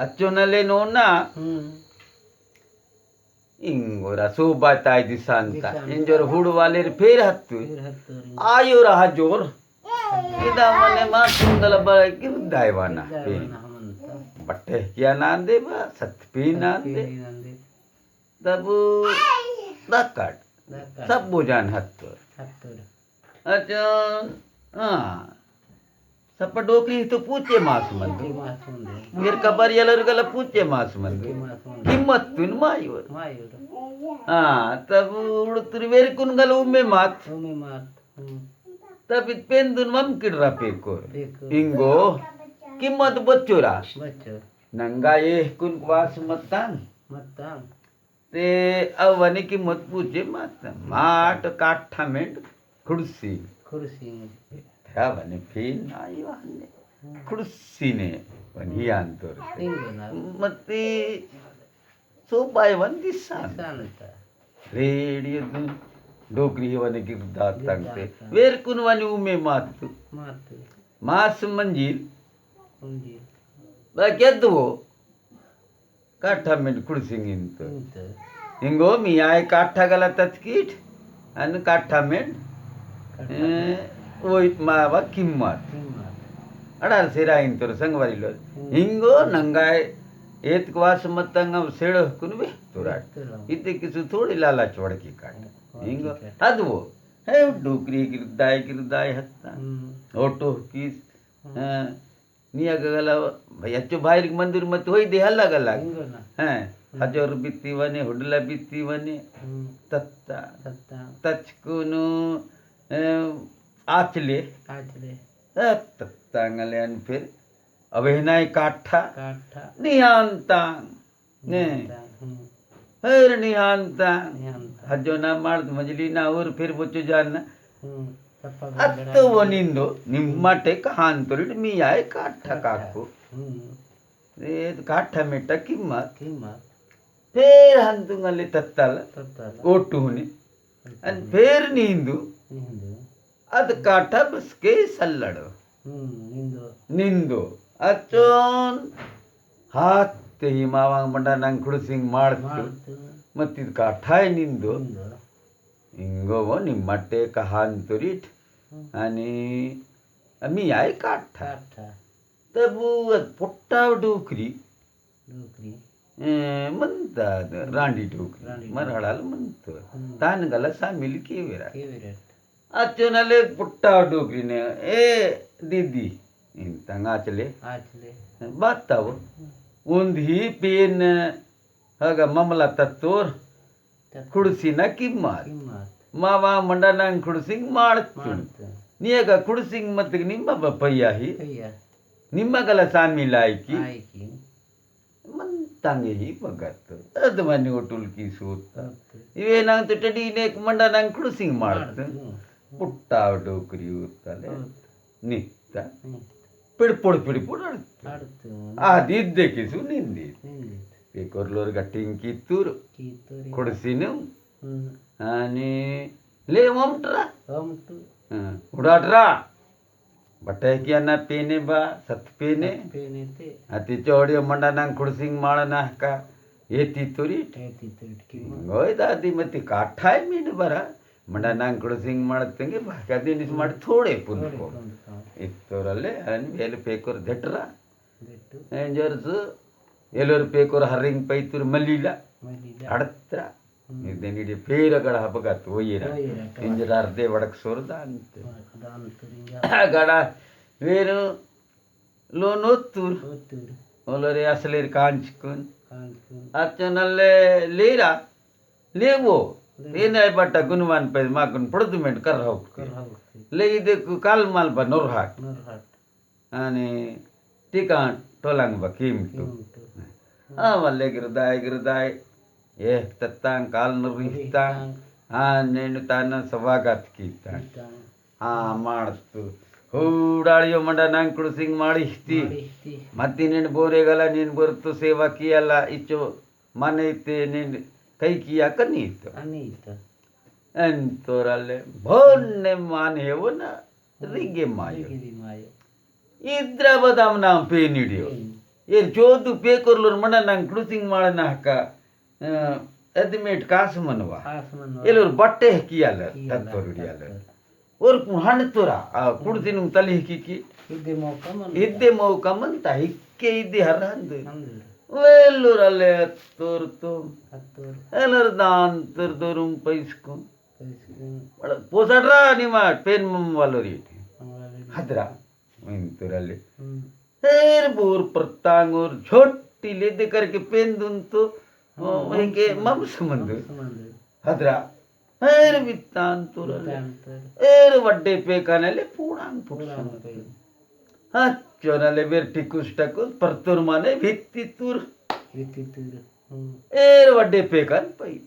ಅಚ್ಚೋನಲ್ಲೇ ನೋಡ್ನ ಹಿಂಗೋರ ಸೋಬಾತಾಯ್ ದಿಸ ಅಂತ ಇಂಜೋರ ಹುಡುವಾಲೇರಿ ಫೇರ್ ಹತ್ತು ಆಯೋರ ಹಜೋರ್ ಇದ ಮನೆ ಮಾತುಂಗಲ ಬಳಕೆ ದಾಯ್ವಾನ ಬಟ್ಟೆ ಕ್ಯಾ ನಾನ್ दे बा सत पी नान दे तब दक्कट सब बुझान हत्तो अच्छा हाँ सब डोकली तो पूछे मास मंदे मेर कबर यलर गला पूछे मास मंदे किम्मत तुन मायूर हाँ तब उड़तुर वेरी कुन गला उम्मे मात तब इत पेन दुन मम किडरा पेकोर इंगो किम्मत बच्चोरा नंगा ये कुन क्वास मततान ते अवनी किम्मत पूछे मत माट काठा मेंट खुर्सी वने फीन आई वाने खुर्सी ने पण ही अंतर मते सोपाय वन दिसा रेडियो डोकरी वने गिरदा तंगते वेर कुन वनी उमे मात मास मंजिल बाक्यदो काठा में खुर्सी इंत इंगो मी आय काठा गला तत्कीट अन काठा में ओय मावा किम्मत अडार सेरा इंतर संगवारीलो हिंगो नंगाय एत क्वास मतंग सेड़ कुनबे तुराट इते किसु थोड़ी लालाच वड़की काट हिंगो अदवो है डोकरी गिरदाय हत्ता ओटो किस निया गला भैया बाहेर मंदिर मत होई दे अलग अलग हैं हजर बित्ती वने हुडला बित्ती वने तत्ता तचकुनु आचले तत्तांगले फिर अभिनय काठा निहांता ने हर निहांता हजो ना मार मजली ना और फिर बच्चो जानना अत्तो वनिंदो निम्मटे कहांतोरिट मी आय काठा काको ए काठा मेटा किम्मत फिर हंतुंगले तत्ताल ओटूने अन फिर नींदू अद काठा बसके सल्लड़ो निंदो अचोन हाथ ते ही मावा मंडा नंग खुड़सिंग मारतो मत्तिद काठाय निंदो इंगो वो निम्मटे कहांतोरिट आणि मी आय काठा तब पोट्टा डोकरी म्हणतात रांडी डोकरी मराठाला म्हणतो तान गला सामील केवेरा अचोनले पुट्टा डोकरीने ए दीदी इंतंगाचले बताओ उंधी पेन हगा ममला तत्तोर खुड़सी ना किम्मत मावा मंडा नांग खुड़सिंग माड़चुन नियगा खुड़सिंग मत निम्मा बपैया ही निम्मा गला सामील आयकी मन तांगे ही बगत अदमनी ओटुल की सूत इवे नांग तो टडी ने मंडा नांग खुड़सिंग माड़त पुट्टा डोकरी उतले नित्ता पिड़पोड़ आदि देखे सुनिंदी पेकोरलोर गट्टिंग की तुर खुड़सीनु आणि ले वमट्रा उडाट्रा बटे किया ना पेने बा सत पेने अति चौड़ियो मंडा नांग खुड़सिंग माळना का येती तुरी गोय दादी मती काठाय मीन बरा मंडा नांग खुड़सिंग माळतंगे भाका दिनिस माड थोड़े पुनको इतोरले अन वेल पेकोर धटरा एंजर्स एलोर पेकोर हरिंग पैतुर मलीला अडत्रा ಇದೆನಿಡಿ ಪೇರಗಳ ಹಬ್ಬಗತ್ತು ಒಯ್ಯಿರ ಇಂಜರ ಅರ್ಧೆ ಒಡಕ್ ಸೋರ್ದ ಅಂತ ಗಡ ವೇರು ಲೋನೋತ್ತೂರ್ ಒಲರೆ ಅಸಲೇರ್ ಕಾಂಚ್ಕುನ್ ಅಚ್ಚನಲ್ಲೇ ಲೀರಾ लेवो ಏನೇ ಬಟ್ಟ ಗುನ್ವಾನ್ ಪೈ ಮಾಕನ್ ಪ್ರೊಡ್ಯುಮೆಂಟ್ ಕರ್ ಹೋಗ್ ले ಇದಕ್ಕೆ ಕಾಲ್ ಮಾಲ್ ಬ ನೋರ್ಹಾಟ್ आणि ಟಿಕಾನ್ ಟೋಲಂಗ್ ಬ ಕಿಮ್ಟು ವಲ್ಲೆ ಗಿರದಾಯ್ ये तत्तांग काल नरिता नेनु ताना सवागत कीता माडतु ಹೂಡಾಳಿಯೋ ಮಂಡ ನಂಗೆ ಕುಡಿಸಿಂಗ್ ಮಾಡಿಸ್ತಿ ಮತ್ತೆ ನೀನು ಬೋರೆಗಲ್ಲ ನೀನು ಬರ್ತು ಸೇವಾ ಕಿಯಲ್ಲ ಇಚ್ಚು ಮನೆ ಇತ್ತೆ ನೀನು ಕೈ ಕಿಯಾಕ ನೀತು ಎಂತೋರಲ್ಲೇ ಬೋನ್ನೆ ಮಾನ್ ಹೇವನ ರಿಗೆ ಮಾಯ ಇದ್ರ ಬದಾಮ್ ನಾವು ಪೇನ್ ಹಿಡಿಯೋ ಜೋದು ಪೇಕೊರ್ಲೂರ್ ಮಣ ನಂಗೆ ಕ್ರೂಸಿಂಗ್ ಮಾಡೋಣ ಹಾಕ ಎದ್ಮೇಟ್ ಕಾಸು ಮನುವ ಎಲ್ಲರು ಬಟ್ಟೆ ಹಿಕ್ಕಿಯಲ್ಲ ತತ್ವ ಹಿಡಿಯಲ್ಲ ಅವ್ರು ಹಣ್ಣು ತೋರ ಕುಡ್ತೀನಿ ತಲೆ ಹಿಕ್ಕಿ ಇದ್ದೆ ಮೌ ಕಮ್ಮಂತ ಹಿಕ್ಕೆ ಇದ್ದೆ ಹರ ಅಂದು ಎಲ್ಲೂರು ಅಲ್ಲೇ ತೋರ್ತು ಎಲ್ಲರು ದಾನ್ ತೋರ್ದೋರು ಪೈಸ್ಕು पोसाड्रा निमा पेन वालोरी हदरा इंतुरले हेर बोर प्रतांगोर छोटी लेदे करके पेन दुन तो के मम संबंध हदरा हेर वित्तान तुरले हेर वड्डे पे कानले पूणांग हाँ चोनले बेर टिकुस टकुस परतुर माने भित्ति तुर हेर वड्डे पे कान पई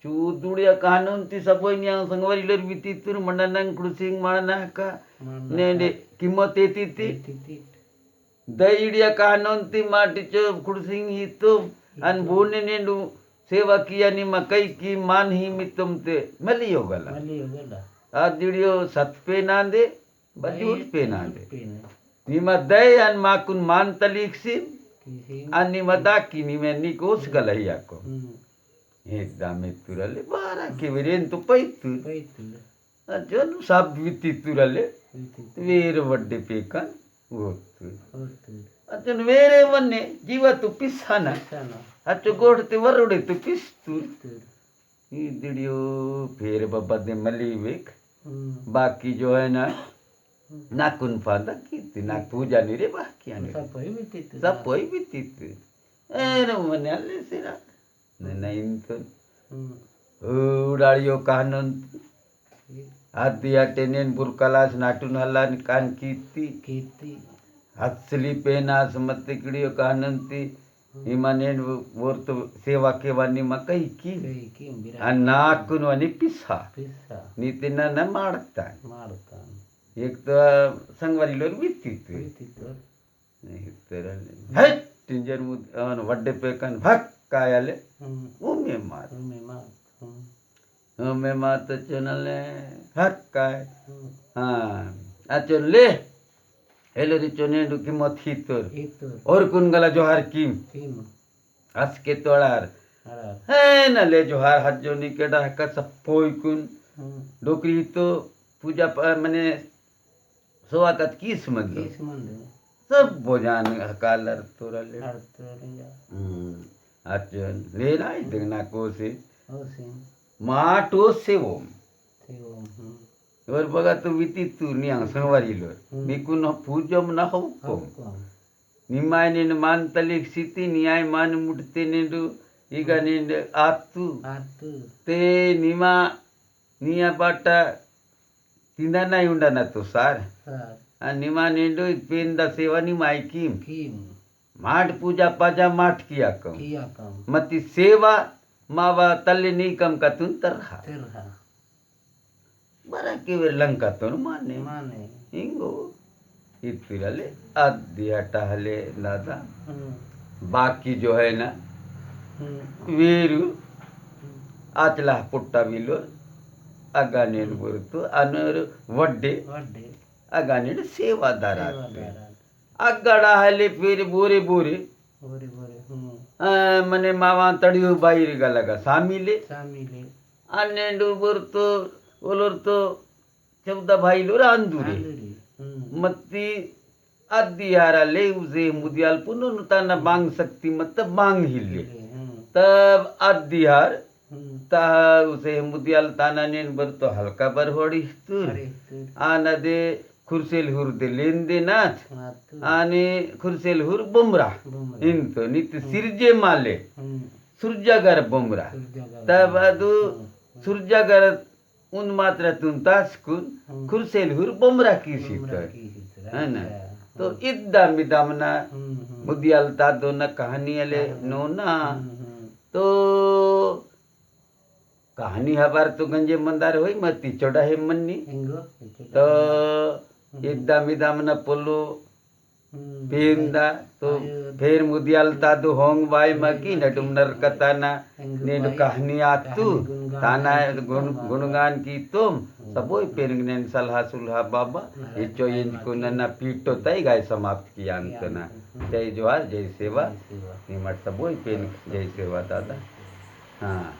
चूदुड़िया कानून ती सपोइनिया संगवारीलर बितितुर मंडनंग क्रुसिंग माळनाका नेंडे किंमत येती ती दैडिया कानून ती माटीचो क्रुसिंग हितो अन बोने नेंडू सेवा किया निमा कई की मान ही मितम ते मली होगला आ दिडियो सत पे नांदे बजूट पे नांदे निमा दय अन माकुन मान तलीक्सी अन निमा दाकी निमे निकोस गलहिया को एकदम तुरले बारा के वेरेन तो पैतु अजन सब वितितुरले वेर वड्डे पेकन होतु अजन वेरे वन्ने जीव तु पिसाना अचो गोडते वरुडे तु पिस्तु ई दिडियो फेर बाबा दे मली वेक बाकी जो है ना नाकुन फादा की ना पूजा नि रे बाकी आने सब कोई बितितु एरे वन्ने अल्ले सिरा नहीं तो उड़ाड़ियो कानून आदि अटेनेन बुरकलास नाटून हल्लान कान कीती हसली पेना समत्ते किड़ियो कानून ती इमानेन वर्त सेवा के वानी मकई की अनाकुन वानी पिसा नीतिना न मारता एक तो संगवारी लोग बीती नहीं तरह है टिंजर मुद वड्डे पे कान भक कायले उमे मात चनले हक काय हाँ अचन ले हेलोरी चोनेंडु की मत हितोर और कुन गला जोहार कीम अस के तोड़ार है न ले जोहार हज जो निकेडा का सपोई कुन डोकरी तो पूजा मने सोवाकत किस मंगे सब भोजान हकालर तोरले अचन लेना इतना को से माटो सेवम और बगा तो विति तू नियांग संगवारी लोर निकुन पूजम न हो को निमाय ने मान तलिक सिति न्याय मान मुटते नेंडु इगा नेंड आतु ते निमा निया बाटा तिंदा नाही उंडा ना तो सार निमा नेंडु पेंदा सेवा निमाय कीम माठ पूजा पाजा माठ किया कम मति सेवा मावा तल्ले नहीं कम का तुन तरहा बरा के वे लंका तो माने इंगो इतिरले आद्या टहले लादा बाकी जो है ना वीरु आचला पुट्टा विलो अगानेन गुरुतु अनर वड्डे अगानेन सेवादार अगड़ा हले फिर बोरे बोरे मने मावा तड़ियो बाहर गलगा सामिले अन्नेंडु बुरतो ओलोरतो 14 भाई लोर अंदुरे मत्ती अद्दियारा ले उसे मुदियाल पुनो नुताना बांग सकती मत बांग हिले तब अद्दियार ता उसे मुदियाल ताना नेन बर तो हल्का बर होड़ी तुर आना दे खुर्सेल हुर दे लेन दे नाथ आने खुर्सेल हुर बुमरा इंतो नित सिरजे माले सुरजागर बुमरा तब अदु सुरजागर उन मात्रा तुम तास्कुन खुर्सेल हुर बुमरा की सीतर है ना तो इद्दा मिदामना मुदियाल तादो न कहानी अले नो ना तो कहानी हबार तो गंजे मंदार होई मती चढ़ा है मन्नी तो इद्दा मिदामना पोलो पेंदा तो फिर मुदियाल तादो होंग बाई मकी नडुम नरकताना नेड कहानी आतु ताना गुणगान की तुम सबो पेन ने सलाह सुलह बाबा इचो इंचको नन्ना पीटो तई गाय समाप्त किया अंतना जय जोहार जय सेवा निमट सबो पेन जय सेवा दादा हाँ